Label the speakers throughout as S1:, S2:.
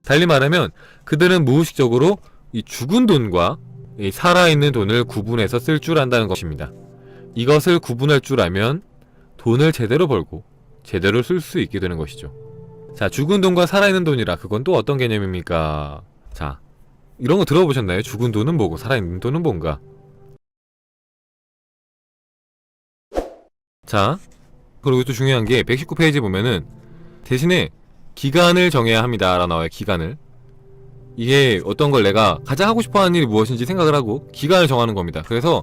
S1: 달리 말하면 그들은 무의식적으로 이 죽은 돈과 이 살아있는 돈을 구분해서 쓸 줄 안다는 것입니다. 이것을 구분할 줄 알면 돈을 제대로 벌고 제대로 쓸 수 있게 되는 것이죠. 자, 죽은 돈과 살아있는 돈이라 그건 또 어떤 개념입니까? 자, 이런 거 들어보셨나요? 죽은 돈은 뭐고 살아있는 돈은 뭔가? 자, 그리고 또 중요한 게 119페이지 보면은 대신에 기간을 정해야 합니다 라고 나와요. 기간을. 이게 어떤 걸 내가 가장 하고 싶어하는 일이 무엇인지 생각을 하고 기간을 정하는 겁니다. 그래서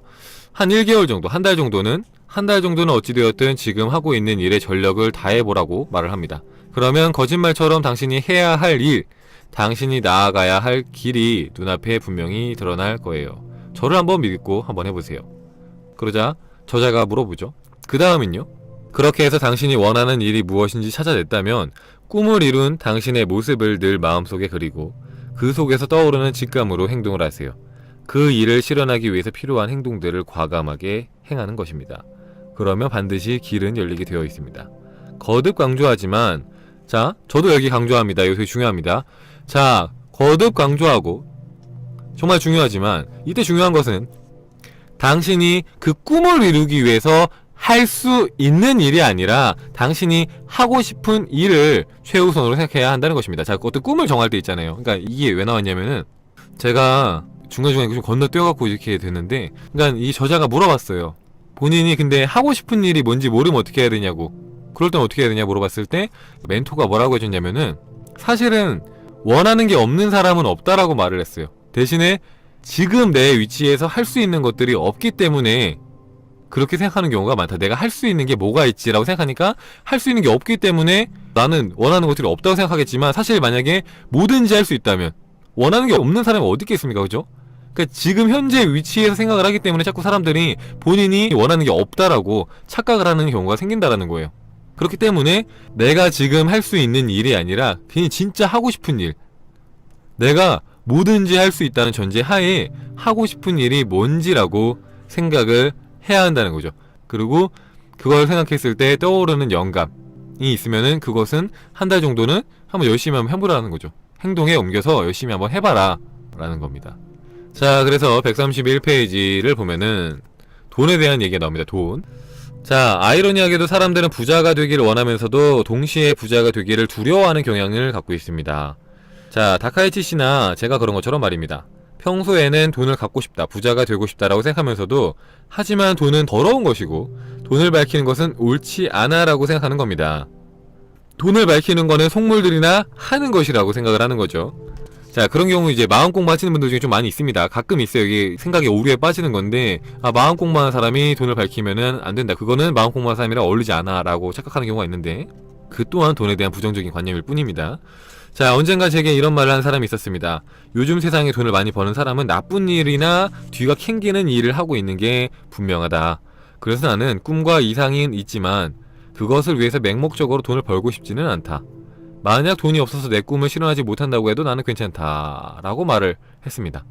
S1: 한 1개월 정도, 한 달 정도는 어찌되었든 지금 하고 있는 일에 전력을 다해보라고 말을 합니다. 그러면 거짓말처럼 당신이 해야 할 일, 당신이 나아가야 할 길이 눈앞에 분명히 드러날 거예요. 저를 한번 믿고 한번 해보세요. 그러자 저자가 물어보죠. 그 다음은요? 그렇게 해서 당신이 원하는 일이 무엇인지 찾아냈다면 꿈을 이룬 당신의 모습을 늘 마음속에 그리고 그 속에서 떠오르는 직감으로 행동을 하세요. 그 일을 실현하기 위해서 필요한 행동들을 과감하게 행하는 것입니다. 그러면 반드시 길은 열리게 되어 있습니다. 거듭 강조하지만, 자, 저도 여기 강조합니다. 이거 되게 중요합니다. 자, 거듭 강조하고 정말 중요하지만 이때 중요한 것은 당신이 그 꿈을 이루기 위해서 할 수 있는 일이 아니라 당신이 하고 싶은 일을 최우선으로 생각해야 한다는 것입니다. 자, 어떤 꿈을 정할 때 있잖아요. 그러니까 이게 왜 나왔냐면은 제가 중간중간에 좀 건너뛰어갖고 이렇게 됐는데, 그러니까 이 저자가 물어봤어요. 본인이 근데 하고 싶은 일이 뭔지 모르면 어떻게 해야 되냐고. 그럴 땐 어떻게 해야 되냐 물어봤을 때 멘토가 뭐라고 해줬냐면은 사실은 원하는 게 없는 사람은 없다라고 말을 했어요. 대신에 지금 내 위치에서 할 수 있는 것들이 없기 때문에 그렇게 생각하는 경우가 많다. 내가 할 수 있는 게 뭐가 있지라고 생각하니까 할 수 있는 게 없기 때문에 나는 원하는 것들이 없다고 생각하겠지만 사실 만약에 뭐든지 할 수 있다면 원하는 게 없는 사람이 어디 있겠습니까? 그죠? 그러니까 지금 현재 위치에서 생각을 하기 때문에 자꾸 사람들이 본인이 원하는 게 없다라고 착각을 하는 경우가 생긴다라는 거예요. 그렇기 때문에 내가 지금 할 수 있는 일이 아니라 그냥 진짜 하고 싶은 일, 내가 뭐든지 할 수 있다는 전제 하에 하고 싶은 일이 뭔지라고 생각을 해야 한다는 거죠. 그리고 그걸 생각했을 때 떠오르는 영감이 있으면은 그것은 한 달 정도는 한번 열심히 한번 해보라는 거죠. 행동에 옮겨서 열심히 한번 해봐라 라는 겁니다. 자, 그래서 131페이지를 보면은 돈에 대한 얘기가 나옵니다. 돈. 자, 아이러니하게도 사람들은 부자가 되기를 원하면서도 동시에 부자가 되기를 두려워하는 경향을 갖고 있습니다. 자, 다카이치 씨나 제가 그런 것처럼 말입니다. 평소에는 돈을 갖고 싶다, 부자가 되고 싶다라고 생각하면서도 하지만 돈은 더러운 것이고 돈을 밝히는 것은 옳지 않아 라고 생각하는 겁니다. 돈을 밝히는 거는 속물들이나 하는 것이라고 생각을 하는 거죠. 자, 그런 경우 이제 마음 공부하시는 분들 중에 좀 많이 있습니다. 가끔 있어요. 이게 생각에 오류에 빠지는 건데, 아, 마음 공부하는 사람이 돈을 밝히면은 안 된다, 그거는 마음 공부하는 사람이랑 어울리지 않아 라고 착각하는 경우가 있는데 그 또한 돈에 대한 부정적인 관념일 뿐입니다. 자, 언젠가 제게 이런 말을 한 사람이 있었습니다. 요즘 세상에 돈을 많이 버는 사람은 나쁜 일이나 뒤가 캥기는 일을 하고 있는 게 분명하다. 그래서 나는 꿈과 이상은 있지만 그것을 위해서 맹목적으로 돈을 벌고 싶지는 않다. 만약 돈이 없어서 내 꿈을 실현하지 못한다고 해도 나는 괜찮다 라고 말을 했습니다.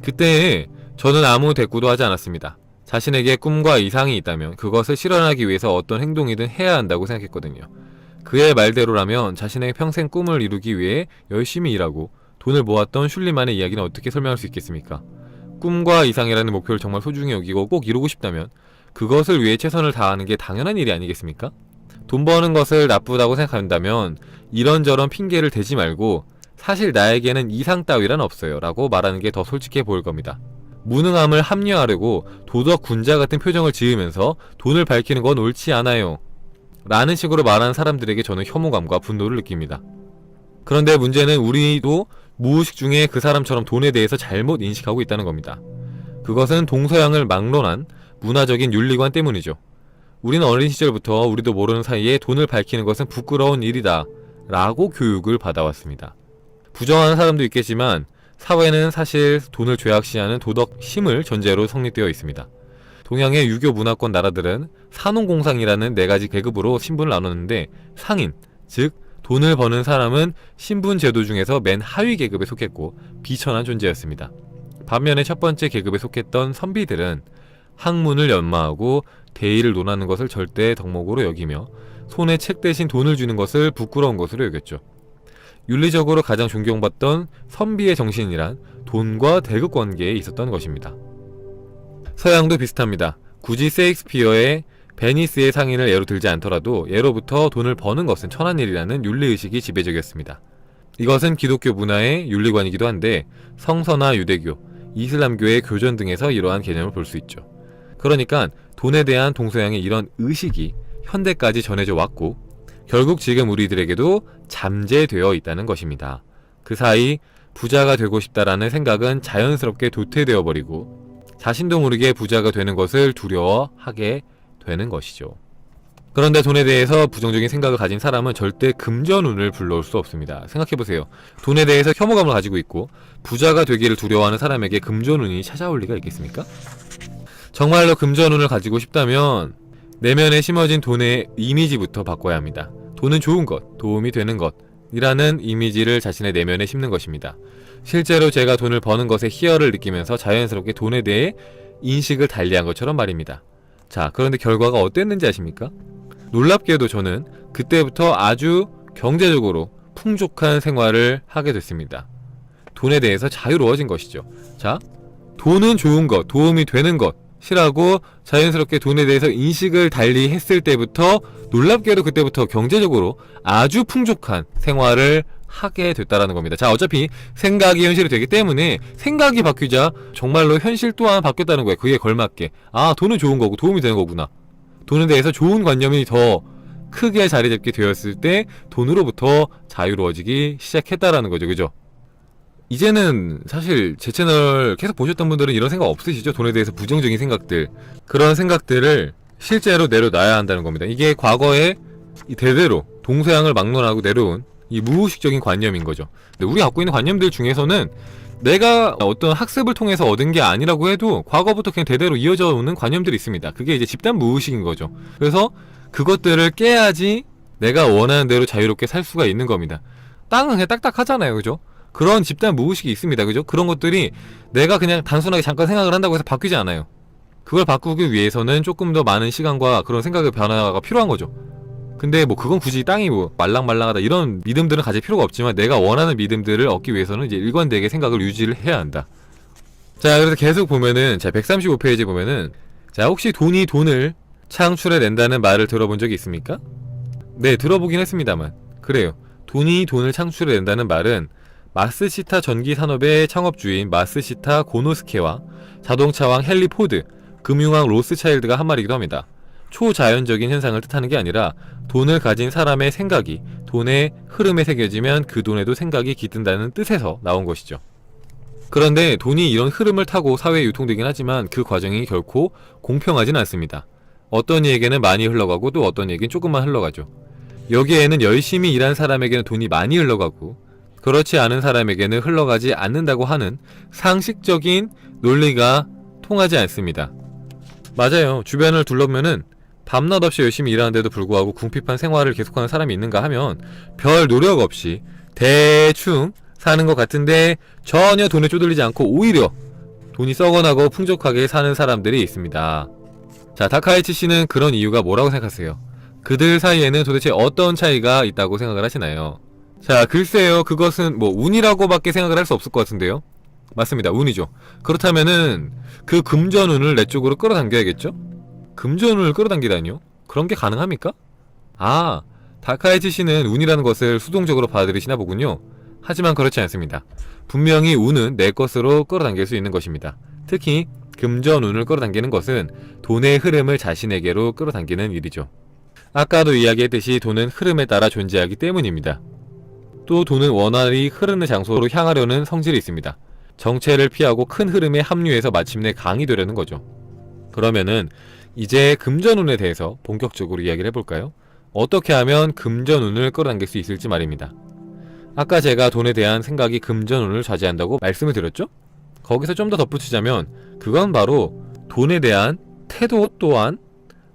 S1: 그때 저는 아무 대꾸도 하지 않았습니다. 자신에게 꿈과 이상이 있다면 그것을 실현하기 위해서 어떤 행동이든 해야 한다고 생각했거든요. 그의 말대로라면 자신의 평생 꿈을 이루기 위해 열심히 일하고 돈을 모았던 슐리만의 이야기는 어떻게 설명할 수 있겠습니까? 꿈과 이상이라는 목표를 정말 소중히 여기고 꼭 이루고 싶다면 그것을 위해 최선을 다하는 게 당연한 일이 아니겠습니까? 돈 버는 것을 나쁘다고 생각한다면 이런저런 핑계를 대지 말고 사실 나에게는 이상 따위란 없어요 라고 말하는 게 더 솔직해 보일 겁니다. 무능함을 합리화하려고 도덕 군자 같은 표정을 지으면서 돈을 밝히는 건 옳지 않아요 라는 식으로 말하는 사람들에게 저는 혐오감과 분노를 느낍니다. 그런데 문제는 우리도 무의식 중에 그 사람처럼 돈에 대해서 잘못 인식하고 있다는 겁니다. 그것은 동서양을 막론한 문화적인 윤리관 때문이죠. 우리는 어린 시절부터 우리도 모르는 사이에 돈을 밝히는 것은 부끄러운 일이다 라고 교육을 받아왔습니다. 부정하는 사람도 있겠지만 사회는 사실 돈을 죄악시하는 도덕심을 전제로 성립되어 있습니다. 동양의 유교 문화권 나라들은 산업공상이라는 4가지 계급으로 신분을 나눴는데 상인, 즉 돈을 버는 사람은 신분 제도 중에서 맨 하위 계급에 속했고 비천한 존재였습니다. 반면에 첫 번째 계급에 속했던 선비들은 학문을 연마하고 대의를 논하는 것을 절대 덕목으로 여기며 손에 책 대신 돈을 주는 것을 부끄러운 것으로 여겼죠. 윤리적으로 가장 존경받던 선비의 정신이란 돈과 대급 관계에 있었던 것입니다. 서양도 비슷합니다. 굳이 셰익스피어의 베니스의 상인을 예로 들지 않더라도 예로부터 돈을 버는 것은 천한 일이라는 윤리의식이 지배적이었습니다. 이것은 기독교 문화의 윤리관이기도 한데 성서나 유대교, 이슬람교의 교전 등에서 이러한 개념을 볼 수 있죠. 그러니까 돈에 대한 동서양의 이런 의식이 현대까지 전해져 왔고 결국 지금 우리들에게도 잠재되어 있다는 것입니다. 그 사이 부자가 되고 싶다라는 생각은 자연스럽게 도태되어 버리고 자신도 모르게 부자가 되는 것을 두려워하게 되는 것이죠. 그런데 돈에 대해서 부정적인 생각을 가진 사람은 절대 금전운을 불러올 수 없습니다. 생각해보세요. 돈에 대해서 혐오감을 가지고 있고 부자가 되기를 두려워하는 사람에게 금전운이 찾아올 리가 있겠습니까? 정말로 금전운을 가지고 싶다면 내면에 심어진 돈의 이미지부터 바꿔야 합니다. 돈은 좋은 것, 도움이 되는 것이라는 이미지를 자신의 내면에 심는 것입니다. 실제로 제가 돈을 버는 것에 희열을 느끼면서 자연스럽게 돈에 대해 인식을 달리한 것처럼 말입니다. 자, 그런데 결과가 어땠는지 아십니까? 놀랍게도 저는 그때부터 아주 경제적으로 풍족한 생활을 하게 됐습니다. 돈에 대해서 자유로워진 것이죠. 자, 돈은 좋은 것, 도움이 되는 것이라고 자연스럽게 돈에 대해서 인식을 달리 했을 때부터 놀랍게도 그때부터 경제적으로 아주 풍족한 생활을 하게 됐다라는 겁니다. 자, 어차피 생각이 현실이 되기 때문에 생각이 바뀌자 정말로 현실 또한 바뀌었다는 거예요. 그에 걸맞게. 아, 돈은 좋은 거고 도움이 되는 거구나. 돈에 대해서 좋은 관념이 더 크게 자리 잡게 되었을 때 돈으로부터 자유로워지기 시작했다라는 거죠. 그죠? 이제는 사실 제 채널 계속 보셨던 분들은 이런 생각 없으시죠? 돈에 대해서 부정적인 생각들, 그런 생각들을 실제로 내려놔야 한다는 겁니다. 이게 과거에 대대로 동서양을 막론하고 내려온 이 무의식적인 관념인 거죠. 근데 우리가 갖고 있는 관념들 중에서는 내가 어떤 학습을 통해서 얻은 게 아니라고 해도 과거부터 그냥 대대로 이어져 오는 관념들이 있습니다. 그게 이제 집단 무의식인 거죠. 그래서 그것들을 깨야지 내가 원하는 대로 자유롭게 살 수가 있는 겁니다. 땅은 그냥 딱딱하잖아요. 그죠? 그런 집단 무의식이 있습니다. 그죠? 그런 것들이 내가 그냥 단순하게 잠깐 생각을 한다고 해서 바뀌지 않아요. 그걸 바꾸기 위해서는 조금 더 많은 시간과 그런 생각의 변화가 필요한 거죠. 근데 뭐 그건 굳이 땅이 뭐 말랑말랑하다 이런 믿음들은 가질 필요가 없지만 내가 원하는 믿음들을 얻기 위해서는 이제 일관되게 생각을 유지를 해야 한다. 자, 그래서 계속 보면은 자 135페이지 보면은 자 혹시 돈이 돈을 창출해낸다는 말을 들어본 적이 있습니까? 네, 들어보긴 했습니다만 그래요. 돈이 돈을 창출해낸다는 말은 마스시타 전기산업의 창업주인 마스시타 고노스케와 자동차왕 헨리 포드, 금융왕 로스차일드가 한 말이기도 합니다. 초자연적인 현상을 뜻하는 게 아니라 돈을 가진 사람의 생각이 돈의 흐름에 새겨지면 그 돈에도 생각이 깃든다는 뜻에서 나온 것이죠. 그런데 돈이 이런 흐름을 타고 사회에 유통되긴 하지만 그 과정이 결코 공평하진 않습니다. 어떤 이에게는 많이 흘러가고 또 어떤 이에게는 조금만 흘러가죠. 여기에는 열심히 일한 사람에게는 돈이 많이 흘러가고 그렇지 않은 사람에게는 흘러가지 않는다고 하는 상식적인 논리가 통하지 않습니다. 맞아요. 주변을 둘러보면은 밤낮 없이 열심히 일하는데도 불구하고 궁핍한 생활을 계속하는 사람이 있는가 하면 별 노력 없이 대충 사는 것 같은데 전혀 돈에 쪼들리지 않고 오히려 돈이 썩어나고 풍족하게 사는 사람들이 있습니다. 자, 다카이치 씨는 그런 이유가 뭐라고 생각하세요? 그들 사이에는 도대체 어떤 차이가 있다고 생각을 하시나요? 자, 글쎄요. 그것은 뭐 운이라고밖에 생각을 할 수 없을 것 같은데요. 맞습니다. 운이죠. 그렇다면은 그 금전운을 내 쪽으로 끌어당겨야겠죠? 금전운을 끌어당기다니요? 그런 게 가능합니까? 아, 다카이치 씨는 운이라는 것을 수동적으로 받아들이시나 보군요. 하지만 그렇지 않습니다. 분명히 운은 내 것으로 끌어당길 수 있는 것입니다. 특히 금전운을 끌어당기는 것은 돈의 흐름을 자신에게로 끌어당기는 일이죠. 아까도 이야기했듯이 돈은 흐름에 따라 존재하기 때문입니다. 또 돈은 원활히 흐르는 장소로 향하려는 성질이 있습니다. 정체를 피하고 큰 흐름에 합류해서 마침내 강이 되려는 거죠. 그러면은 이제 금전운에 대해서 본격적으로 이야기를 해볼까요? 어떻게 하면 금전운을 끌어당길 수 있을지 말입니다. 아까 제가 돈에 대한 생각이 금전운을 좌지한다고 말씀을 드렸죠? 거기서 좀 더 덧붙이자면 그건 바로 돈에 대한 태도 또한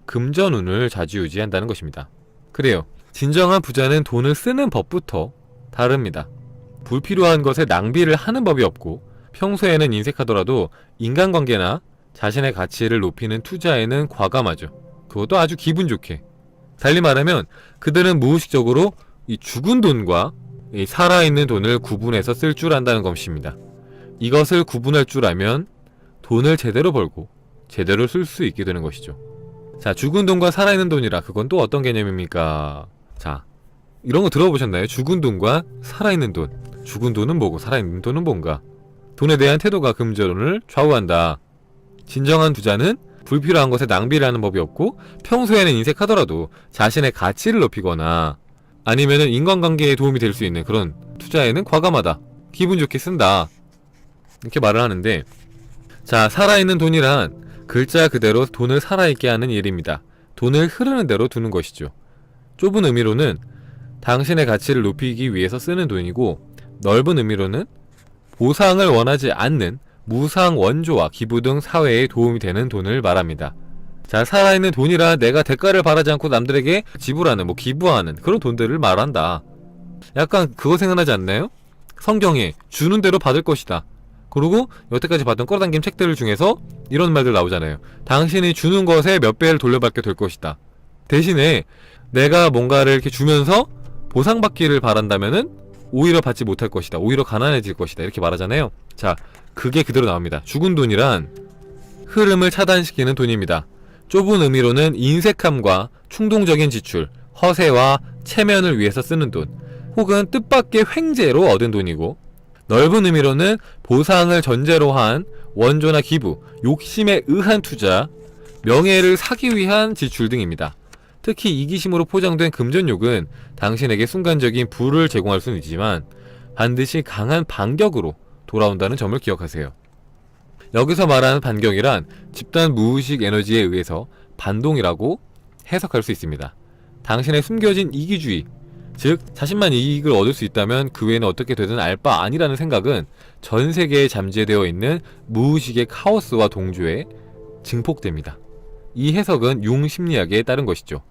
S1: 금전운을 좌지우지한다는 것입니다. 그래요. 진정한 부자는 돈을 쓰는 법부터 다릅니다. 불필요한 것에 낭비를 하는 법이 없고 평소에는 인색하더라도 인간관계나 자신의 가치를 높이는 투자에는 과감하죠. 그것도 아주 기분 좋게. 달리 말하면 그들은 무의식적으로 이 죽은 돈과 이 살아있는 돈을 구분해서 쓸 줄 안다는 것입니다. 이것을 구분할 줄 알면 돈을 제대로 벌고 제대로 쓸 수 있게 되는 것이죠. 자, 죽은 돈과 살아있는 돈이라 그건 또 어떤 개념입니까? 자, 이런 거 들어보셨나요? 죽은 돈과 살아있는 돈. 죽은 돈은 뭐고 살아있는 돈은 뭔가? 돈에 대한 태도가 금전운을 좌우한다. 진정한 부자는 불필요한 것에 낭비를 하는 법이 없고 평소에는 인색하더라도 자신의 가치를 높이거나 아니면은 인간관계에 도움이 될 수 있는 그런 투자에는 과감하다. 기분 좋게 쓴다. 이렇게 말을 하는데, 자, 살아있는 돈이란 글자 그대로 돈을 살아있게 하는 일입니다. 돈을 흐르는 대로 두는 것이죠. 좁은 의미로는 당신의 가치를 높이기 위해서 쓰는 돈이고, 넓은 의미로는 보상을 원하지 않는 무상 원조와 기부 등 사회에 도움이 되는 돈을 말합니다. 자, 살아있는 돈이라 내가 대가를 바라지 않고 남들에게 지불하는, 기부하는 그런 돈들을 말한다. 약간 그거 생각나지 않나요? 성경에 주는 대로 받을 것이다. 그리고 여태까지 봤던 끌어당김 책들 중에서 이런 말들 나오잖아요. 당신이 주는 것에 몇 배를 돌려받게 될 것이다. 대신에 내가 뭔가를 이렇게 주면서 보상받기를 바란다면은 오히려 받지 못할 것이다. 오히려 가난해질 것이다. 이렇게 말하잖아요. 자, 그게 그대로 나옵니다. 죽은 돈이란 흐름을 차단시키는 돈입니다. 좁은 의미로는 인색함과 충동적인 지출, 허세와 체면을 위해서 쓰는 돈, 혹은 뜻밖의 횡재로 얻은 돈이고, 넓은 의미로는 보상을 전제로 한 원조나 기부, 욕심에 의한 투자, 명예를 사기 위한 지출 등입니다. 특히 이기심으로 포장된 금전욕은 당신에게 순간적인 부를 제공할 수는 있지만 반드시 강한 반격으로 돌아온다는 점을 기억하세요. 여기서 말하는 반격이란 집단 무의식 에너지에 의해서 반동이라고 해석할 수 있습니다. 당신의 숨겨진 이기주의, 즉 자신만 이익을 얻을 수 있다면 그 외에는 어떻게 되든 알 바 아니라는 생각은 전 세계에 잠재되어 있는 무의식의 카오스와 동조에 증폭됩니다. 이 해석은 융 심리학에 따른 것이죠.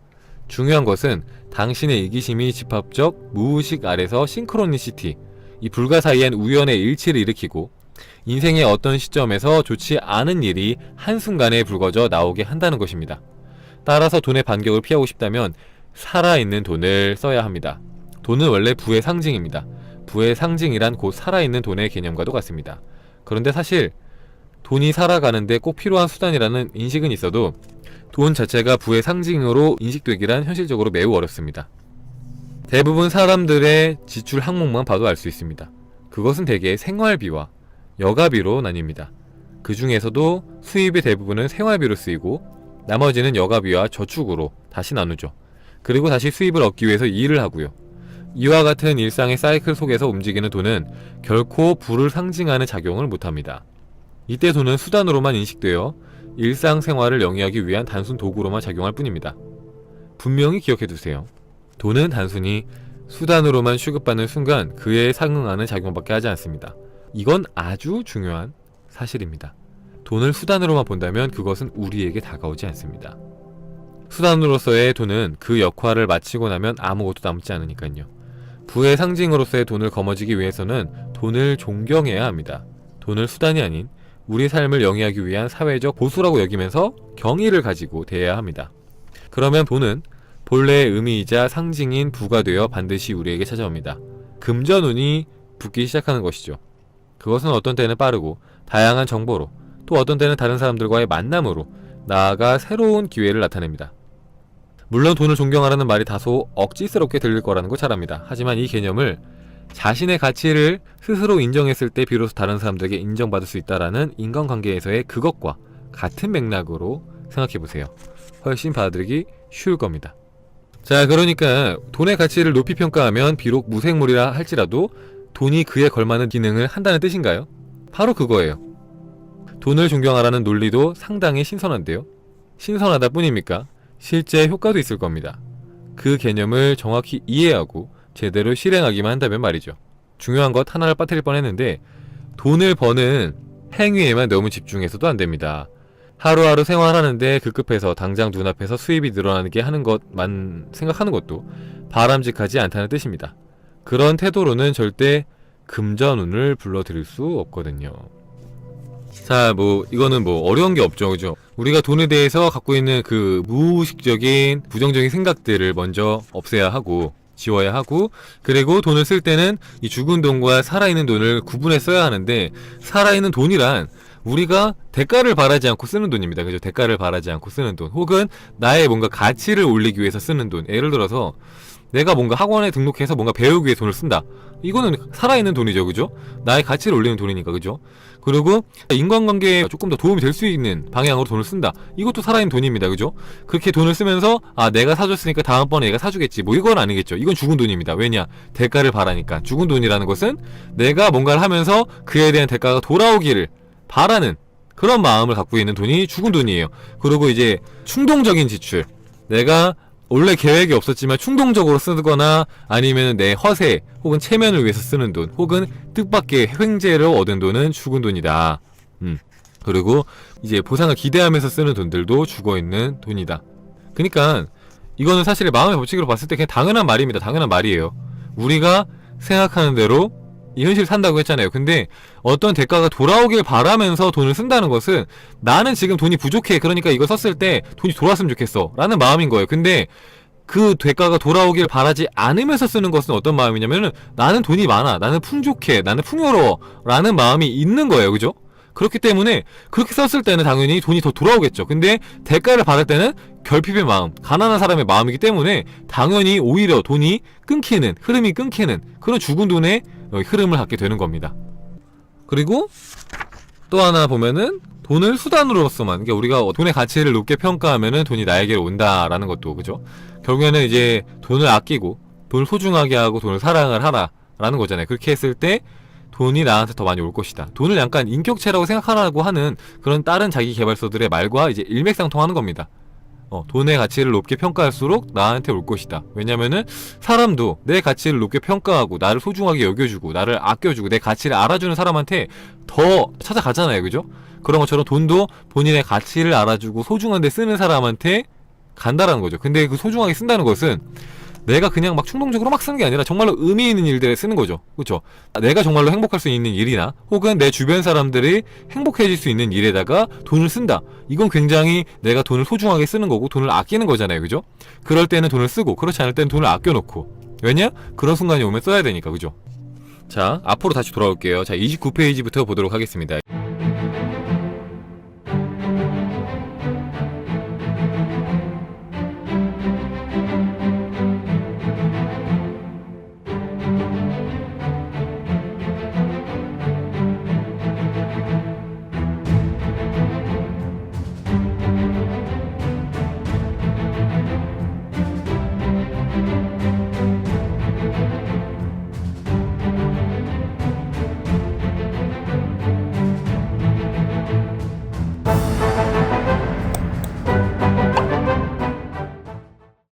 S1: 중요한 것은 당신의 이기심이 집합적 무의식 아래서 싱크로니시티, 이 불가사의한 우연의 일치를 일으키고 인생의 어떤 시점에서 좋지 않은 일이 한순간에 불거져 나오게 한다는 것입니다. 따라서 돈의 반격을 피하고 싶다면 살아있는 돈을 써야 합니다. 돈은 원래 부의 상징입니다. 부의 상징이란 곧 살아있는 돈의 개념과도 같습니다. 그런데 사실 돈이 살아가는데 꼭 필요한 수단이라는 인식은 있어도 돈 자체가 부의 상징으로 인식되기란 현실적으로 매우 어렵습니다. 대부분 사람들의 지출 항목만 봐도 알 수 있습니다. 그것은 대개 생활비와 여가비로 나뉩니다. 그 중에서도 수입의 대부분은 생활비로 쓰이고 나머지는 여가비와 저축으로 다시 나누죠. 그리고 다시 수입을 얻기 위해서 일을 하고요. 이와 같은 일상의 사이클 속에서 움직이는 돈은 결코 부를 상징하는 작용을 못합니다. 이때 돈은 수단으로만 인식되어 일상생활을 영위하기 위한 단순 도구로만 작용할 뿐입니다. 분명히 기억해두세요. 돈은 단순히 수단으로만 취급받는 순간 그에 상응하는 작용밖에 하지 않습니다. 이건 아주 중요한 사실입니다. 돈을 수단으로만 본다면 그것은 우리에게 다가오지 않습니다. 수단으로서의 돈은 그 역할을 마치고 나면 아무것도 남지 않으니까요. 부의 상징으로서의 돈을 거머쥐기 위해서는 돈을 존경해야 합니다. 돈을 수단이 아닌 우리 삶을 영위하기 위한 사회적 보수라고 여기면서 경의를 가지고 대해야 합니다. 그러면 돈은 본래의 의미이자 상징인 부가 되어 반드시 우리에게 찾아옵니다. 금전운이 붙기 시작하는 것이죠. 그것은 어떤 때는 빠르고 다양한 정보로, 또 어떤 때는 다른 사람들과의 만남으로 나아가 새로운 기회를 나타냅니다. 물론 돈을 존경하라는 말이 다소 억지스럽게 들릴 거라는 거 잘 압니다. 하지만 이 개념을 자신의 가치를 스스로 인정했을 때 비로소 다른 사람들에게 인정받을 수 있다라는 인간관계에서의 그것과 같은 맥락으로 생각해보세요. 훨씬 받아들이기 쉬울 겁니다. 자, 그러니까 돈의 가치를 높이 평가하면 비록 무생물이라 할지라도 돈이 그에 걸맞는 기능을 한다는 뜻인가요? 바로 그거예요. 돈을 존경하라는 논리도 상당히 신선한데요. 신선하다 뿐입니까? 실제 효과도 있을 겁니다. 그 개념을 정확히 이해하고 제대로 실행하기만 한다면 말이죠. 중요한 것 하나를 빠뜨릴 뻔했는데 돈을 버는 행위에만 너무 집중해서도 안됩니다. 하루하루 생활하는데 급급해서 당장 눈앞에서 수입이 늘어나게 하는 것만 생각하는 것도 바람직하지 않다는 뜻입니다. 그런 태도로는 절대 금전운을 불러들일 수 없거든요. 자, 이거는 어려운 게 없죠, 그죠? 우리가 돈에 대해서 갖고 있는 그 무의식적인 부정적인 생각들을 먼저 없애야 하고, 지워야 하고, 그리고 돈을 쓸 때는 이 죽은 돈과 살아있는 돈을 구분해 써야 하는데, 살아있는 돈이란 우리가 대가를 바라지 않고 쓰는 돈입니다. 그죠? 대가를 바라지 않고 쓰는 돈, 혹은 나의 뭔가 가치를 올리기 위해서 쓰는 돈. 예를 들어서 내가 뭔가 학원에 등록해서 뭔가 배우기 위해 돈을 쓴다. 이거는 살아있는 돈이죠. 그죠? 나의 가치를 올리는 돈이니까. 그죠? 그리고 인간관계에 조금 더 도움이 될 수 있는 방향으로 돈을 쓴다. 이것도 살아있는 돈입니다. 그죠? 그렇게 돈을 쓰면서 내가 사줬으니까 다음번에 얘가 사주겠지. 뭐 이건 아니겠죠. 이건 죽은 돈입니다. 왜냐? 대가를 바라니까. 죽은 돈이라는 것은 내가 뭔가를 하면서 그에 대한 대가가 돌아오기를 바라는 그런 마음을 갖고 있는 돈이 죽은 돈이에요. 그리고 이제 충동적인 지출. 내가 원래 계획이 없었지만 충동적으로 쓰거나 아니면 내 허세 혹은 체면을 위해서 쓰는 돈, 혹은 뜻밖의 횡재를 얻은 돈은 죽은 돈이다. 그리고 이제 보상을 기대하면서 쓰는 돈들도 죽어있는 돈이다. 그러니까 이거는 사실 마음의 법칙으로 봤을 때 그냥 당연한 말입니다. 당연한 말이에요. 우리가 생각하는 대로 이 현실을 산다고 했잖아요. 근데 어떤 대가가 돌아오길 바라면서 돈을 쓴다는 것은 나는 지금 돈이 부족해. 그러니까 이거 썼을 때 돈이 돌아왔으면 좋겠어. 라는 마음인 거예요. 근데 그 대가가 돌아오길 바라지 않으면서 쓰는 것은 어떤 마음이냐면은 나는 돈이 많아. 나는 풍족해. 나는 풍요로워. 라는 마음이 있는 거예요. 그죠? 그렇기 때문에 그렇게 썼을 때는 당연히 돈이 더 돌아오겠죠. 근데 대가를 받을 때는 결핍의 마음, 가난한 사람의 마음이기 때문에 당연히 오히려 돈이 끊기는, 흐름이 끊기는 그런 죽은 돈의 흐름을 갖게 되는 겁니다. 그리고 또 하나 보면은 돈을 수단으로서만, 그러니까 우리가 돈의 가치를 높게 평가하면은 돈이 나에게로 온다라는 것도, 그죠? 결국에는 이제 돈을 아끼고 돈을 소중하게 하고 돈을 사랑을 하라라는 거잖아요. 그렇게 했을 때 돈이 나한테 더 많이 올 것이다. 돈을 약간 인격체라고 생각하라고 하는 그런 다른 자기 개발서들의 말과 이제 일맥상통하는 겁니다. 돈의 가치를 높게 평가할수록 나한테 올 것이다. 왜냐면은 사람도 내 가치를 높게 평가하고 나를 소중하게 여겨주고 나를 아껴주고 내 가치를 알아주는 사람한테 더 찾아가잖아요. 그죠? 그런 것처럼 돈도 본인의 가치를 알아주고 소중한 데 쓰는 사람한테 간다라는 거죠. 근데 그 소중하게 쓴다는 것은 내가 그냥 막 충동적으로 막 쓰는 게 아니라 정말로 의미 있는 일들에 쓰는 거죠. 그렇죠? 내가 정말로 행복할 수 있는 일이나 혹은 내 주변 사람들이 행복해질 수 있는 일에다가 돈을 쓴다. 이건 굉장히 내가 돈을 소중하게 쓰는 거고 돈을 아끼는 거잖아요. 그죠? 그럴 때는 돈을 쓰고 그렇지 않을 때는 돈을 아껴놓고. 왜냐? 그런 순간이 오면 써야 되니까. 그죠? 자, 앞으로 다시 돌아올게요. 자, 29페이지부터 보도록 하겠습니다.